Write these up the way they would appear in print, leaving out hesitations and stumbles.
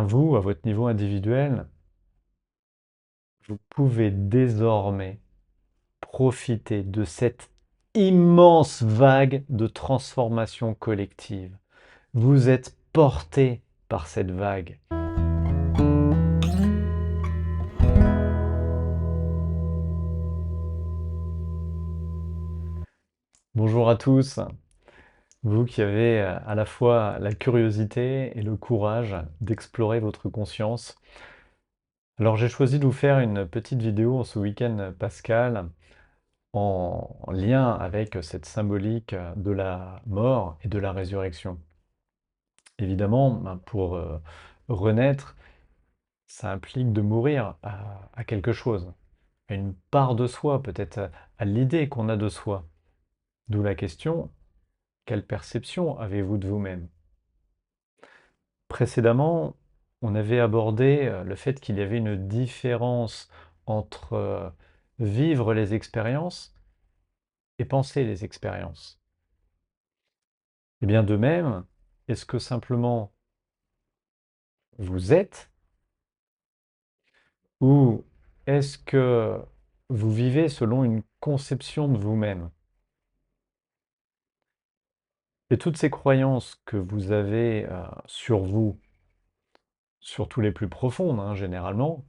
vous, à votre niveau individuel, vous pouvez désormais profiter de cette immense vague de transformation collective. Vous êtes porté par cette vague. Bonjour à tous, vous qui avez à la fois la curiosité et le courage d'explorer votre conscience. Alors j'ai choisi de vous faire une petite vidéo en ce week-end pascal en lien avec cette symbolique de la mort et de la résurrection. Évidemment, pour renaître, ça implique de mourir à quelque chose, à une part de soi, peut-être à l'idée qu'on a de soi. D'où la question, quelle perception avez-vous de vous-même? Précédemment, on avait abordé le fait qu'il y avait une différence entre vivre les expériences et penser les expériences. Et bien de même, est-ce que simplement vous êtes ou est-ce que vous vivez selon une conception de vous-même? Et toutes ces croyances que vous avez sur vous, surtout les plus profondes, hein, généralement,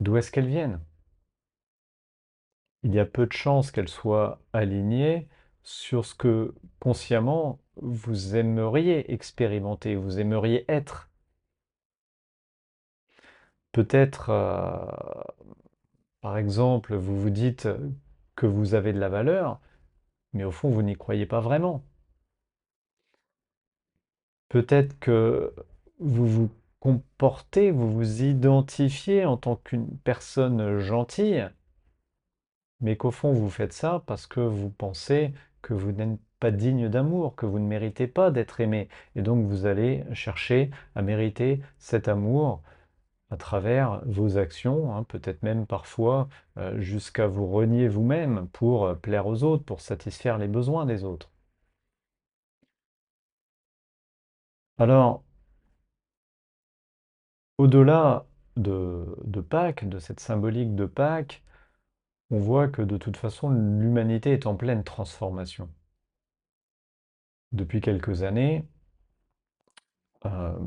d'où est-ce qu'elles viennent? Il y a peu de chances qu'elles soient alignées sur ce que consciemment vous aimeriez expérimenter, vous aimeriez être. Peut-être, par exemple, vous vous dites que vous avez de la valeur, mais au fond, vous n'y croyez pas vraiment. Peut-être que vous vous comportez, vous vous identifiez en tant qu'une personne gentille, mais qu'au fond, vous faites ça parce que vous pensez que vous n'êtes pas digne d'amour, que vous ne méritez pas d'être aimé. Et donc, vous allez chercher à mériter cet amour à travers vos actions, hein, peut-être même parfois jusqu'à vous renier vous-même pour plaire aux autres, pour satisfaire les besoins des autres. Alors, au-delà de Pâques, de cette symbolique de Pâques, on voit que de toute façon, l'humanité est en pleine transformation. Depuis quelques années, euh,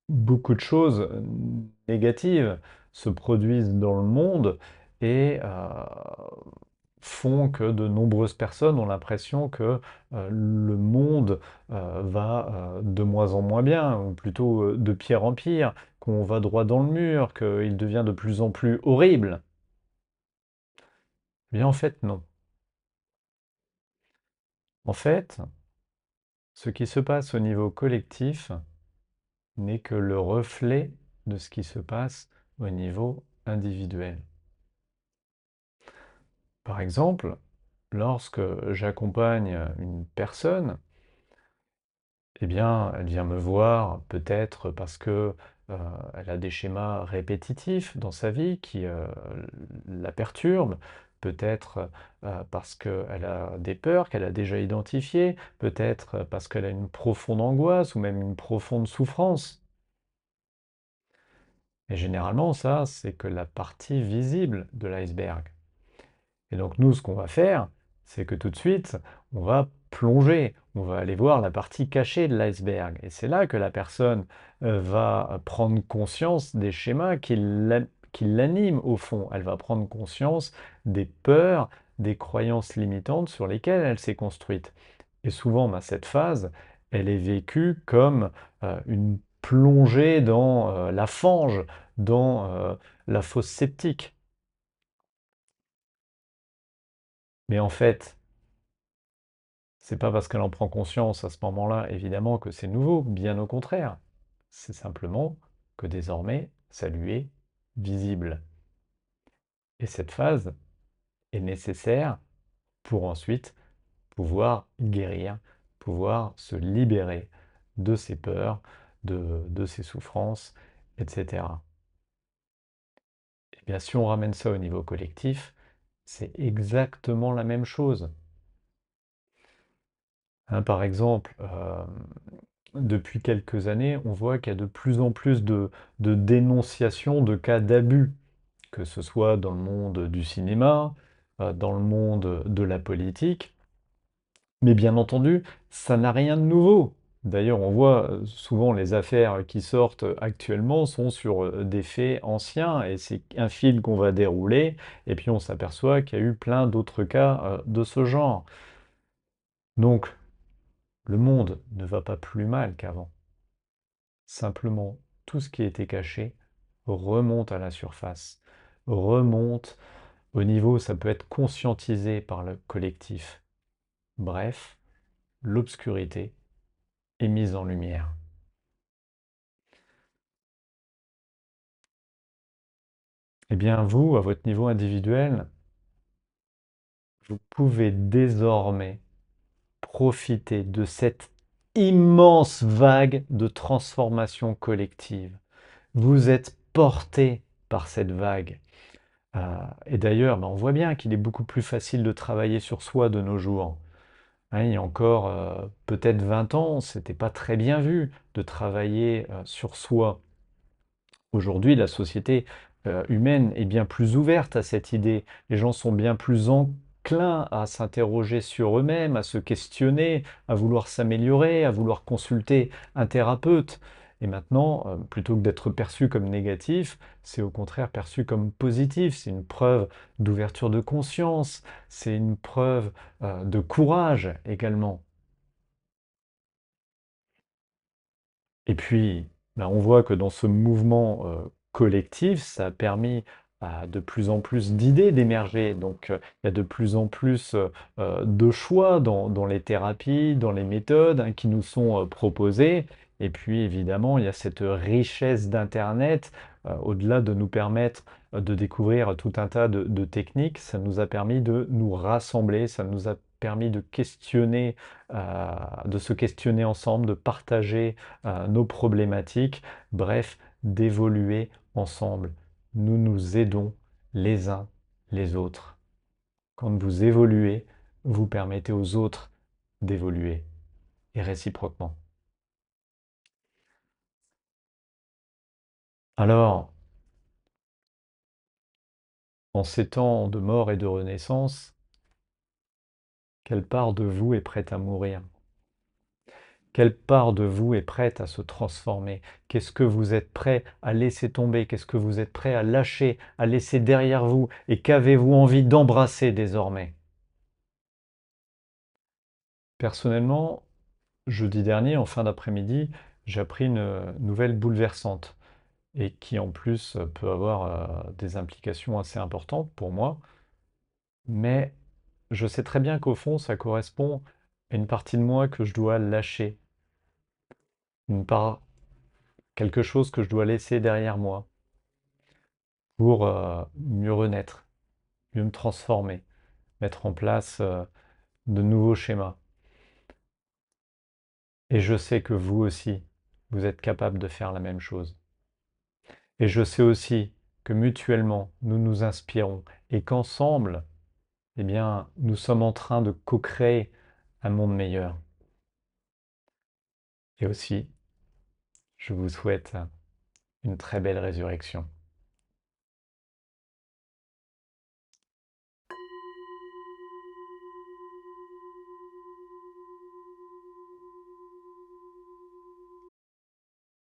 beaucoup de choses négatives se produisent dans le monde et font que de nombreuses personnes ont l'impression que le monde va de moins en moins bien, ou plutôt de pire en pire, qu'on va droit dans le mur, qu'il devient de plus en plus horrible. Eh bien en fait, non. En fait, ce qui se passe au niveau collectif n'est que le reflet de ce qui se passe au niveau individuel. Par exemple, lorsque j'accompagne une personne, eh bien, elle vient me voir peut-être parce que elle a des schémas répétitifs dans sa vie qui la perturbent, peut-être parce qu'elle a des peurs qu'elle a déjà identifiées, peut-être parce qu'elle a une profonde angoisse ou même une profonde souffrance. Et généralement, ça, c'est que la partie visible de l'iceberg. Et donc nous, ce qu'on va faire, c'est que tout de suite, on va plonger, on va aller voir la partie cachée de l'iceberg. Et c'est là que la personne va prendre conscience des schémas qui l'animent au fond. Elle va prendre conscience des peurs, des croyances limitantes sur lesquelles elle s'est construite. Et souvent, cette phase, elle est vécue comme une plongée dans la fange, dans la fosse sceptique. Mais en fait, c'est pas parce qu'elle en prend conscience à ce moment-là, évidemment, que c'est nouveau, bien au contraire. C'est simplement que désormais, ça lui est visible. Et cette phase est nécessaire pour ensuite pouvoir guérir, pouvoir se libérer de ses peurs, de ses souffrances, etc. Et bien, si on ramène ça au niveau collectif, c'est exactement la même chose. Hein, par exemple, depuis quelques années, on voit qu'il y a de plus en plus de dénonciations de cas d'abus, que ce soit dans le monde du cinéma, dans le monde de la politique. Mais bien entendu, ça n'a rien de nouveau. D'ailleurs, on voit souvent les affaires qui sortent actuellement sont sur des faits anciens et c'est un fil qu'on va dérouler et puis on s'aperçoit qu'il y a eu plein d'autres cas de ce genre. Donc, le monde ne va pas plus mal qu'avant. Simplement, tout ce qui était caché remonte à la surface, remonte au niveau, ça peut être conscientisé par le collectif. Bref, l'obscurité est mise en lumière. Eh bien, vous, à votre niveau individuel, vous pouvez désormais profiter de cette immense vague de transformation collective. Vous êtes porté par cette vague. Et d'ailleurs, on voit bien qu'il est beaucoup plus facile de travailler sur soi de nos jours. Hein, il y a encore peut-être 20 ans, c'était pas très bien vu de travailler sur soi. Aujourd'hui, la société humaine est bien plus ouverte à cette idée. Les gens sont bien plus enclins à s'interroger sur eux-mêmes, à se questionner, à vouloir s'améliorer, à vouloir consulter un thérapeute. Et maintenant, plutôt que d'être perçu comme négatif, c'est au contraire perçu comme positif. C'est une preuve d'ouverture de conscience, c'est une preuve de courage également. Et puis, on voit que dans ce mouvement collectif, ça a permis à de plus en plus d'idées d'émerger. Donc, il y a de plus en plus de choix dans les thérapies, dans les méthodes hein, qui nous sont proposées. Et puis, évidemment, il y a cette richesse d'Internet, au-delà de nous permettre de découvrir tout un tas de techniques, ça nous a permis de nous rassembler, ça nous a permis de se questionner ensemble, de partager nos problématiques, bref, d'évoluer ensemble. Nous nous aidons les uns les autres. Quand vous évoluez, vous permettez aux autres d'évoluer, et réciproquement. Alors, en ces temps de mort et de renaissance, quelle part de vous est prête à mourir? Quelle part de vous est prête à se transformer? Qu'est-ce que vous êtes prêt à laisser tomber? Qu'est-ce que vous êtes prêt à lâcher, à laisser derrière vous? Et qu'avez-vous envie d'embrasser désormais? Personnellement, jeudi dernier, en fin d'après-midi, j'ai appris une nouvelle bouleversante et qui en plus peut avoir des implications assez importantes pour moi. Mais je sais très bien qu'au fond, ça correspond à une partie de moi que je dois lâcher, une part, quelque chose que je dois laisser derrière moi pour mieux renaître, mieux me transformer, mettre en place de nouveaux schémas. Et je sais que vous aussi, vous êtes capable de faire la même chose. Et je sais aussi que mutuellement, nous nous inspirons et qu'ensemble, eh bien, nous sommes en train de co-créer un monde meilleur. Et aussi, je vous souhaite une très belle résurrection.